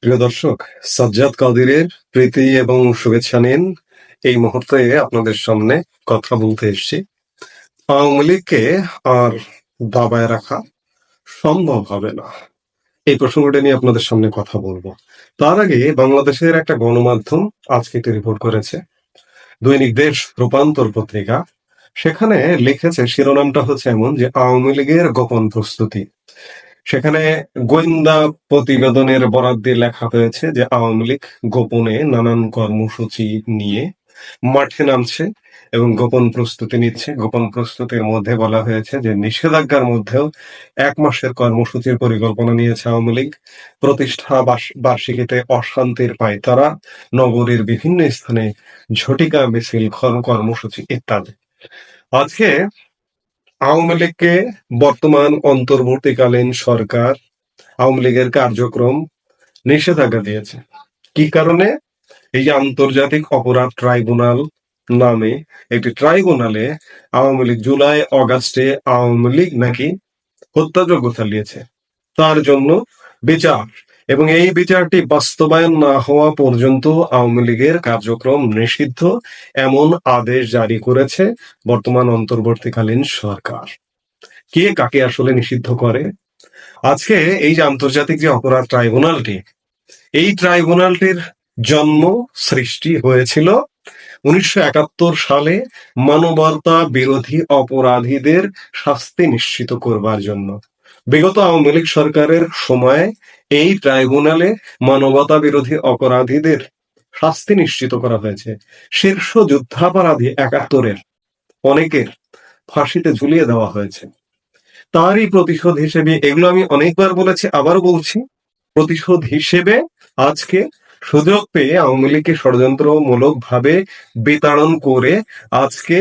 প্রিয় দর্শক, সাজ্জাদ কাদিরের প্রীতি এবং শুভেচ্ছা নিন। এই মুহূর্তে আপনাদের সামনে কথা বলতে এসেছি। আওয়ামী লীগকে আর দাবায় রাখা সম্ভব হবে না, এই প্রসঙ্গটা নিয়ে আপনাদের সামনে কথা বলবো। তার আগে বাংলাদেশের একটা গণমাধ্যম আজকে একটি রিপোর্ট করেছে, দৈনিক দেশ রূপান্তর পত্রিকা। সেখানে লিখেছে, শিরোনামটা হচ্ছে এমন যে আওয়ামী লীগের গোপন প্রস্তুতি। সেখানে গোয়েন্দা প্রতিবেদনের বরাত দিয়ে লেখা হয়েছে যে আওয়ামী লীগ গোপনে নানান কর্মসূচি নিয়ে মাঠে নামছে এবং গোপন প্রস্তুতি নিচ্ছে। গোপন প্রস্তুতির মধ্যে বলা হয়েছে যে নিষেধাজ্ঞার মধ্যেও ১ মাসের কর্মসূচির পরিকল্পনা নিয়েছে আওয়ামী লীগ। প্রতিষ্ঠা বার্ষিকীতে অশান্তির পায়তারা, নগরীর বিভিন্ন স্থানে ঝটিকা মিছিল, কর্মসূচি ইত্যাদি। আজকে আওয়ামী লীগকে বর্তমান অন্তর্বর্তীকালীন সরকার আওয়ামী লীগের কার্যক্রম নিষেধাজ্ঞা দিয়েছে। কি কারণে? এই যে আন্তর্জাতিক অপরাধ ট্রাইব্যুনাল নামে একটি ট্রাইব্যুনালে আওয়ামী লীগ জুলাই অগাস্টে আওয়ামী লীগ নাকি হত্যাযজ্ঞ চালিয়েছে, তার জন্য বিচার, এবং এই বিচারটি বাস্তবায়ন না হওয়া পর্যন্ত আওয়ামী লীগের কার্যক্রম নিষিদ্ধ, এমন আদেশ জারি করেছে বর্তমান অন্তর্বর্তীকালীন সরকার। কে কাকে আসলে নিষিদ্ধ করে? আজকে এই যে আন্তর্জাতিক যে অপরাধ ট্রাইব্যুনালটি, এই ট্রাইব্যুনালটির জন্ম সৃষ্টি হয়েছিল ১৯৭১ সালে মানবতা বিরোধী অপরাধীদের শাস্তি নিশ্চিত করবার জন্য। বিগত আওয়ামী লীগ সরকারের সময়ে এই ট্রাইব্যুনালে মানবতা বিরোধী অপরাধীদের শাস্তি নিশ্চিত করা হয়েছে। শীর্ষ যুদ্ধাপরাধী ৭১-এর অনেকের ফাঁসিতে ঝুলিয়ে দেওয়া হয়েছে। তারই প্রতিশোধ হিসেবে, এগুলো আমি অনেকবার বলেছি, আবারও বলছি, প্রতিশোধ হিসেবে আজকে সুযোগ পেয়ে আওয়ামী লীগকে ষড়যন্ত্রমূলক ভাবে বিতাড়ন করে আজকে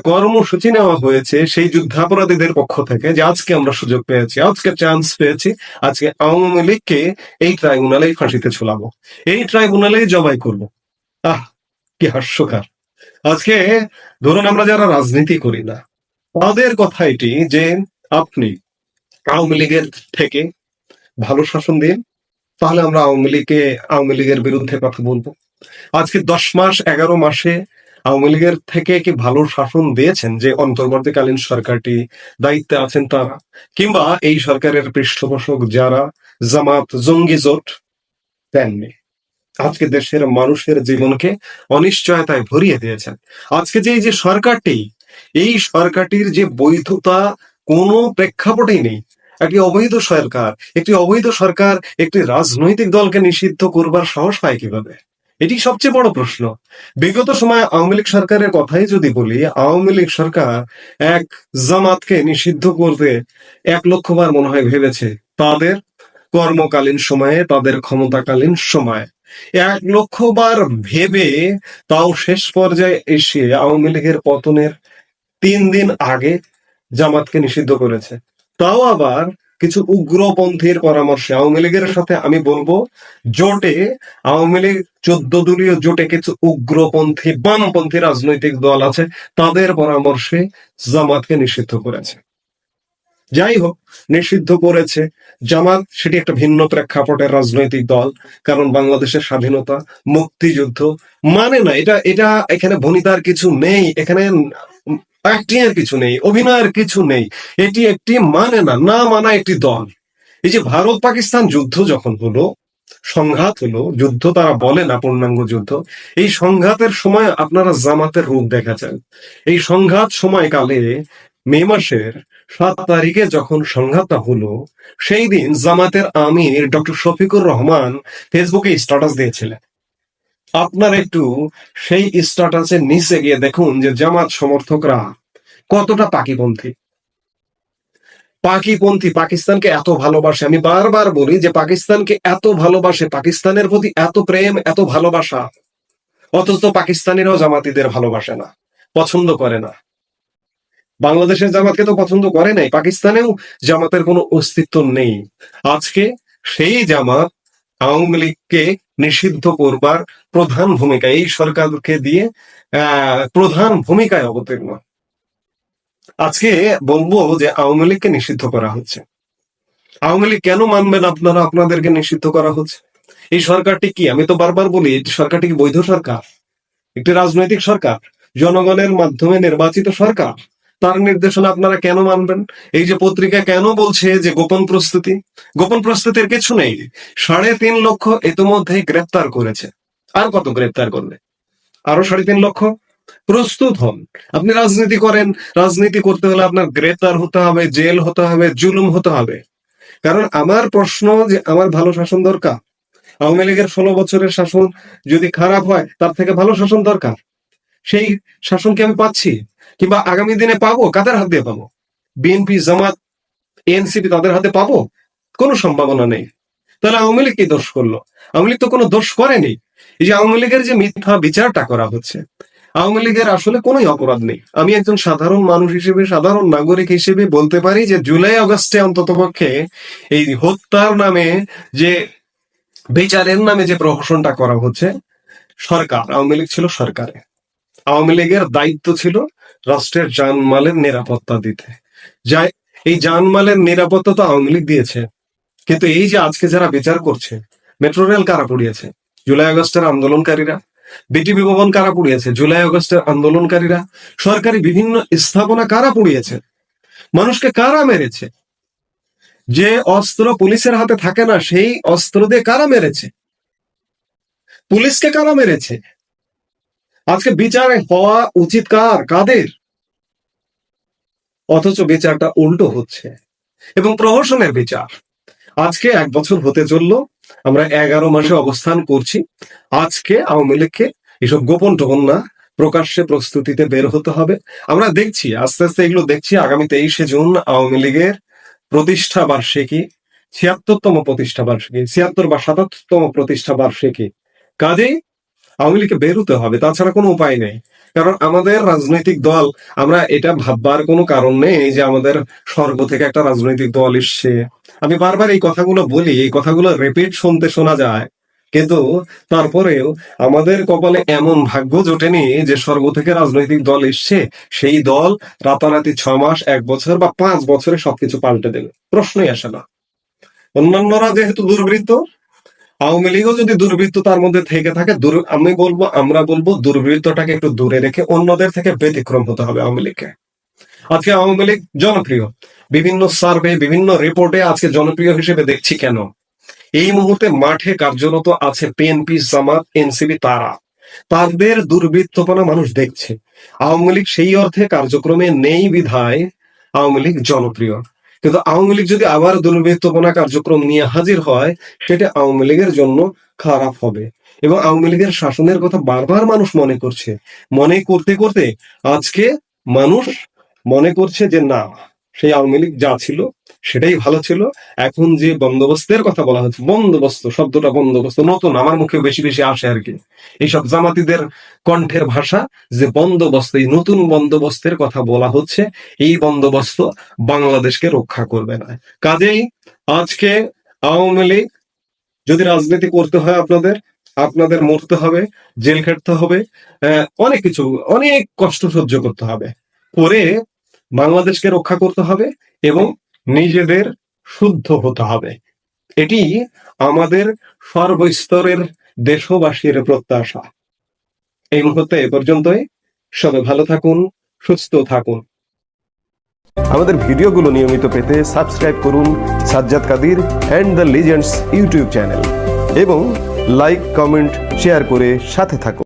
কর্মসূচি নেওয়া হয়েছে সেই যুদ্ধাপরাধীদের পক্ষ থেকে, যে আজকে আমরা সুযোগ পেয়েছি, আজকে চান্স পেয়েছি, আজকে আওয়ামী লীগকে এই ট্রাইব্যুনালেই ফাঁসিতে ঝুলাবো, এই ট্রাইব্যুনালেই জবাই করব। আহ, কি হাস্যকর! আজকে ধরুন আমরা যারা রাজনীতি করি না, তাদের কথা এটি যে আপনি আওয়ামী লীগের থেকে ভালো শাসন দিন, তাহলে আমরা আওয়ামী লীগের বিরুদ্ধে কথা বলবো। আজকে ১০ মাস ১১ মাসে আওয়ামী লীগের থেকে কি ভালো শাসন দিয়েছেন যে অন্তর্বর্তীকালীন সরকারটি দায়িত্বে আছেন তারা, কিংবা এই সরকারের পৃষ্ঠপোষক যারা জামাত জঙ্গি জোট? দেননি। আজকে দেশের মানুষের জীবনকে অনিশ্চয়তায় ভরিয়ে দিয়েছেন। আজকে যে এই যে সরকারটি, এই সরকারটির যে বৈধতা কোনো প্রেক্ষাপটেই নেই। একটি অবৈধ সরকার একটি রাজনৈতিক দলকে নিষিদ্ধ করবার সাহস পায় কিভাবে? এটি সবচেয়ে বড় প্রশ্ন। বিগত সময়ে আওয়ামী লীগ সরকারের কথাই যদি বলি, আওয়ামী লীগ সরকার এক জামাতকে নিষিদ্ধ করতে ১ লক্ষ বার মনে হয় ভেবেছে তাদের কর্মকালীন সময়ে, তাদের ক্ষমতাকালীন সময়ে। ১ লক্ষ বার ভেবে তাও শেষ পর্যায়ে এসে আওয়ামী লীগের পতনের ৩ দিন আগে জামাতকে নিষিদ্ধ করেছে, তাও আবার কিছু উগ্রপন্থীর পরামর্শে। আওয়ামী লীগের সাথে আমি বলবো জোটে, আওয়ামী লীগ ১৪ দলীয় জোটে কিছু উগ্রপন্থী বামপন্থী রাজনৈতিক দল আছে, তাদের পরামর্শে জামাতকে নিষিদ্ধ করেছে। যাই হোক, নিষিদ্ধ করেছে জামাত, সেটি একটা ভিন্ন প্রেক্ষাপটের রাজনৈতিক দল, কারণ বাংলাদেশের স্বাধীনতা, মুক্তিযুদ্ধ মানে না এটা। এখানে ভনিতার কিছু নেই, এখানে অ্যাক্টিং এর কিছু নেই, অভিনয়ের কিছু নেই। এটি একটি না মানা একটি দল। এই যে ভারত পাকিস্তান যুদ্ধ যখন হলো, সংঘাত হলো, যুদ্ধ তারা বলে না, পূর্ণাঙ্গ যুদ্ধ, এই সংঘাতের সময় আপনারা জামাতের রূপ দেখেছেন। এই সংঘাত সময়কালে মে মাসের ৭ তারিখে যখন সংঘাতটা হলো, সেই দিন জামাতের আমির ডক্টর শফিকুর রহমান ফেসবুকে স্ট্যাটাস দিয়েছিলেন। আপনারা একটু সেই স্ট্যাটাসের নিচে গিয়ে দেখুন যে জামাত সমর্থকরা কতটা পাকিপন্থী। পাকিস্তানকে এত ভালোবাসে। আমি বারবার বলি যে পাকিস্তানকে এত ভালোবাসে, পাকিস্তানের প্রতি এত প্রেম, এত ভালোবাসা, অথচ পাকিস্তানিরাও জামাতিদের ভালোবাসে না, পছন্দ করে না। বাংলাদেশের জামাতকে তো পছন্দ করে নাই, পাকিস্তানেও জামাতের কোনো অস্তিত্ব নেই। আজকে সেই জামাত আওয়ামী লীগকে নিষিদ্ধ করবার প্রধান ভূমিকা, এই সরকারকে দিয়ে প্রধান ভূমিকায় অবতীর্ণ। আজকে বলবো যে আওয়ামী লীগকে নিষিদ্ধ করা হচ্ছে। আওয়ামী লীগ কেন মানবেন আপনারা? আপনাদেরকে নিষিদ্ধ করা হচ্ছে। এই সরকারটি কি, আমি তো বারবার বলি, এই সরকারটি কি বৈধ সরকার? একটি রাজনৈতিক সরকার, জনগণের মাধ্যমে নির্বাচিত সরকার। তার নির্দেশনা আপনারা কেন মানবেন? এই যে পত্রিকা কেন বলছে যে গোপন প্রস্তুতি, গোপন প্রস্তুতির কিছু নেই। 3.5 লক্ষ ইতিমধ্যে গ্রেপ্তার করেছে, আর কত গ্রেপ্তার করবে? আরো 3.5 লক্ষ। প্রস্তুত হন। আপনি রাজনীতি করেন, রাজনীতি করতে হলে আপনার গ্রেপ্তার হতে হবে, জেল হতে হবে, জুলুম হতে হবে। কারণ আমার প্রশ্ন যে আমার ভালো শাসন দরকার। আওয়ামী লীগের 16 বছরের শাসন যদি খারাপ হয়, তার থেকে ভালো শাসন দরকার। সেই শাসন কি আমি পাচ্ছি? কিংবা আগামী দিনে পাবো? কাদের হাত দিয়ে পাবো? বিএনপি, জামাত, এনসিপি তাদের হাতে পাবো? কোনো সম্ভাবনা নেই। তাহলে আওয়ামী লীগ কি দোষ করলো? আওয়ামী লীগ তো কোনো দোষ করেনি। এই যে আওয়ামী লীগের যে মিথ্যা বিচারটা করা হচ্ছে, আওয়ামী লীগের আসলে কোনো অপরাধ নেই। আমি একজন সাধারণ মানুষ হিসেবে, সাধারণ নাগরিক হিসেবে বলতে পারি যে জুলাই আগস্টে অন্ততপক্ষে এই হত্যার নামে যে বিচারের নামে যে প্রহসনটা করা হচ্ছে, সরকার, আওয়ামী লীগ ছিল সরকারে, আওয়ামী লীগের দায়িত্ব ছিল রাষ্ট্রের জানমালের নিরাপত্তা দিতে। যাই, এই জানমালের নিরাপত্তা তো আওয়ামী লীগ দিয়েছে। কিন্তু এই যে আজকে যারা বিচার করছে, মেট্রো রেল কারা পুড়িয়েছে? জুলাই আগস্টের আন্দোলনকারীরা। বিটিভি ভবন কারা পুড়িয়েছে? জুলাই আগস্টের আন্দোলনকারীরা। সরকারি বিভিন্ন স্থাপনা কারা পুড়িয়েছে? মানুষকে কারা মেরেছে? যে অস্ত্র পুলিশের হাতে থাকে না, সেই অস্ত্র দিয়ে কারা মেরেছে? পুলিশকে কারা মেরেছে? আজকে বিচার হওয়া উচিত কার, কাদের? অথচ বিচারটা উল্টো হচ্ছে, এবং প্রহসনের বিচার। আজকে 1 বছর হতে চললো, আমরা 11 মাসে অবস্থান করছি। আজকে আওয়ামী লীগকে এসব গোপন টোপন না, প্রকাশ্যে প্রস্তুতিতে বের হতে হবে। আমরা দেখছি, আস্তে আস্তে এগুলো দেখছি। আগামী 23শে জুন আওয়ামী লীগের প্রতিষ্ঠা বার্ষিকী, 76তম প্রতিষ্ঠা বার্ষিকী, 76 বা 77তম প্রতিষ্ঠা বার্ষিকী। কাজেই আওয়ামী লীগকে বের হতে হবে, তাছাড়া কোনো উপায় নেই। কারণ আমাদের রাজনৈতিক দল, আমরা এটা ভাববার কোনো কারণ নেই যে আমাদের স্বর্গ থেকে একটা রাজনৈতিক দল এসছে। আমি বারবার এই কথাগুলো বলি, এই কথাগুলো রিপিট শুনতে শোনা যায়, কিন্তু তারপরেও আমাদের কপালে এমন ভাগ্য জোটেনি যে স্বর্গ থেকে রাজনৈতিক দল এসছে, সেই দল রাতারাতি 6 মাস, 1 বছর বা 5 বছরে সবকিছু পাল্টে দেবে, প্রশ্নই আসে না। অন্যান্যরা যেহেতু দুর্বৃত্ত, আওয়ামী লীগও যদি দুর্বৃত্ত তার মধ্যে থেকে থাকে, আমরা বলবো দুর্বৃত্তটাকে একটু দূরে রেখে অন্যদের থেকে ব্যতিক্রম হতে হবে আওয়ামী লীগকে। আজকে আওয়ামী লীগ জনপ্রিয়, বিভিন্ন সার্ভে, বিভিন্ন রিপোর্টে আজকে জনপ্রিয় হিসেবে দেখছি কেন? এই মুহূর্তে মাঠে কার্যরত আছে বিএনপি, জামাত, এনসিপি, তাদের দুর্বৃত্তপনা মানুষ দেখছে। আওয়ামী লীগ সেই অর্থে কার্যক্রমে নেই বিধায় আওয়ামী লীগ জনপ্রিয়। কিন্তু আওয়ামী লীগ যদি আবার দুর্বৃত্তপনা কার্যক্রম নিয়ে হাজির হয়, সেটা আওয়ামী লীগের জন্য খারাপ হবে। এবং আওয়ামী লীগের শাসনের কথা বারবার মানুষ মনে করছে, মনে করতে করতে আজকে মানুষ মনে করছে যে না, সেই আওয়ামী লীগ যা ছিল সেটাই ভালো ছিল। এখন যে বন্দোবস্তের কথা বলা হচ্ছে, বন্দোবস্ত শব্দটা, বন্দোবস্ত নতুন, আমার মুখে বেশি বেশি আসে আর কি। এইসব জামাতিদের কণ্ঠের ভাষা, যে বন্দোবস্ত, এই নতুন বন্দোবস্তের কথা বলা হচ্ছে, এই বন্দোবস্ত বাংলাদেশকে রক্ষা করবে না। কাজেই আজকে আওয়ামী লীগ, যদি রাজনীতি করতে হয় আপনাদের মরতে হবে, জেল খেটতে হবে, অনেক কিছু, অনেক কষ্ট সহ্য করতে হবে, করে বাংলাদেশকে রক্ষা করতে হবে এবং নিজেদের শুদ্ধ হতে হবে। এটি আমাদের সর্বস্তরের দেশবাসীর প্রত্যাশা। এই মুহূর্তে এ পর্যন্তই। সবাই ভালো থাকুন, সুস্থ থাকুন। আমাদের ভিডিওগুলো নিয়মিত পেতে সাবস্ক্রাইব করুন Sajjad Kadir and the legends YouTube channel এবং লাইক, কমেন্ট, শেয়ার করে সাথে থাকুন।